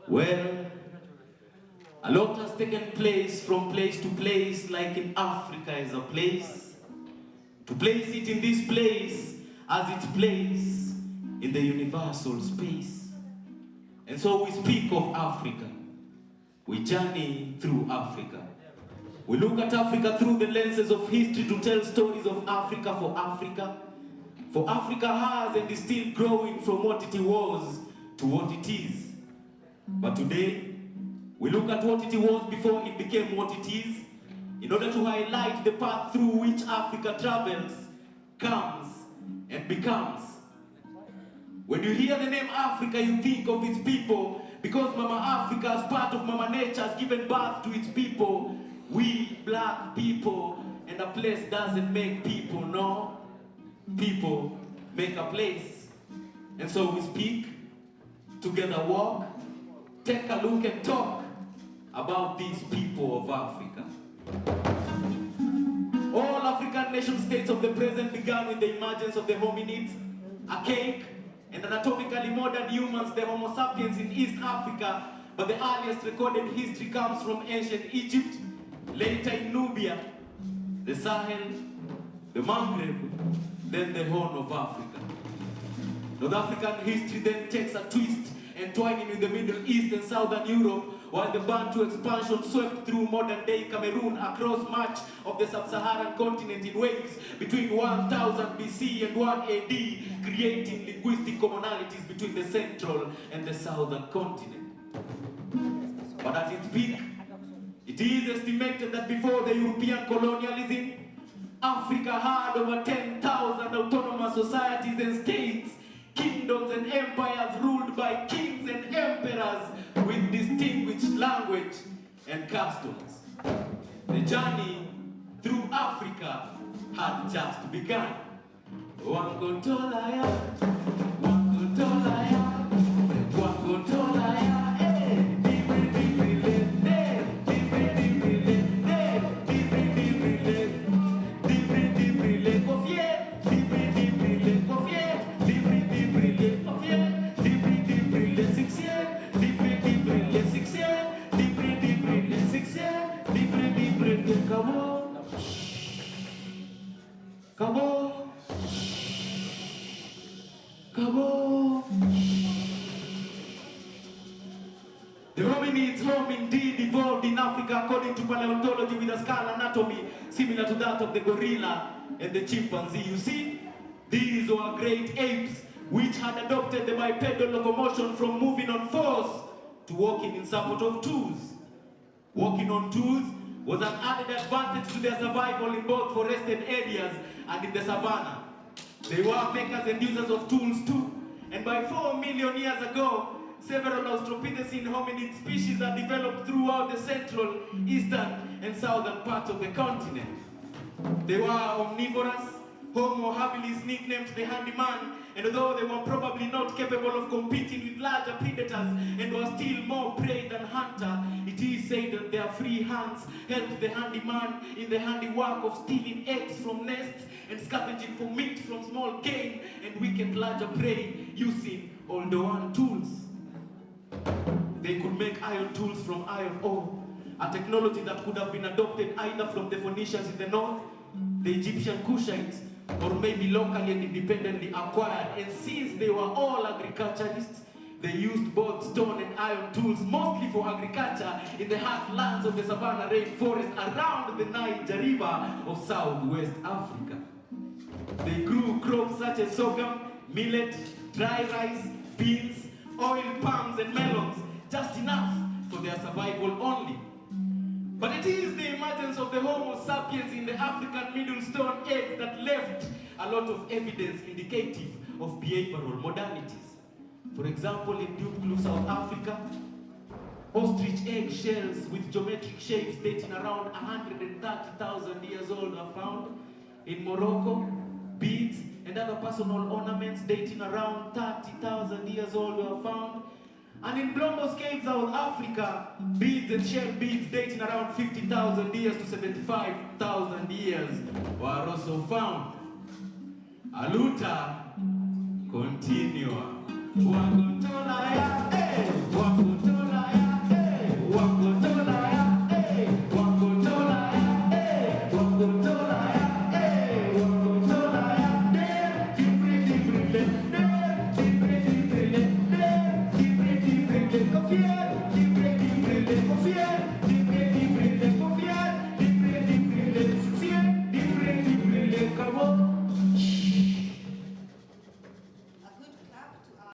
Well, a lot has taken place from place to place, like in Africa is a place. To place it in this place as its place in the universal space. And so we speak of Africa. We journey through Africa. We look at Africa through the lenses of history to tell stories of Africa for Africa. For Africa has and is still growing from what it was to what it is. But today, we look at what it was before it became what it is, in order to highlight the path through which Africa travels, comes, and becomes. When you hear the name Africa, you think of its people, because Mama Africa, as part of Mama Nature, has given birth to its people. We, black people, and a place doesn't make people, no. People make a place. And so we speak, together walk, take a look and talk about these people of Africa. All African nation states of the present began with the emergence of the hominids, archaic and anatomically modern humans, the Homo sapiens in East Africa, but the earliest recorded history comes from ancient Egypt, later in Nubia, the Sahel, the Maghreb, then the Horn of Africa. North African history then takes a twist, entwining with the Middle East and Southern Europe, while the Bantu expansion swept through modern-day Cameroon across much of the sub-Saharan continent in waves between 1000 BC and 1 AD, creating linguistic commonalities between the central and the southern continent. But at its peak, it is estimated that before the European colonialism, Africa had over 10,000 autonomous societies and states, kingdoms and empires ruled by kings and emperors with distinguished language and customs. The journey through Africa had just begun. Wankotolaya, Wankotolaya, Wankotolaya. The hominids home indeed evolved in Africa according to paleontology with a skull anatomy similar to that of the gorilla and the chimpanzee. You see, these were great apes which had adopted the bipedal locomotion from moving on fours to walking in support of twos. Walking on twos was an added advantage to their survival in both forested areas and in the savannah. They were makers and users of tools too, and by 4 million years ago, several Australopithecine hominid species are developed throughout the central, eastern, and southern parts of the continent. They were omnivorous. Homo habilis nicknamed the handyman, and although they were probably not capable of competing with larger predators and were still more prey than hunter, it is said that their free hands helped the handyman in the handiwork of stealing eggs from nests and scavenging for meat from small game and wicked larger prey using Oldowan tools. They could make iron tools from iron ore, a technology that could have been adopted either from the Phoenicians in the north, the Egyptian Cushites, or maybe locally and independently acquired. And since they were all agriculturists, they used both stone and iron tools, mostly for agriculture, in the heartlands of the savanna rainforest around the Niger River of southwest Africa. They grew crops such as sorghum, millet, dry rice, beans, oil palms and melons, just enough for their survival only. But it is the emergence of the Homo sapiens in the African Middle Stone Age that left a lot of evidence indicative of behavioral modalities. For example, in Dubglu, South Africa, ostrich egg shells with geometric shapes dating around 130,000 years old are found. In Morocco, beads and other personal ornaments dating around 30,000 years old were found. And in Blombos Cave, South Africa, beads and shell beads dating around 50,000 years to 75,000 years were also found. Aluta continua.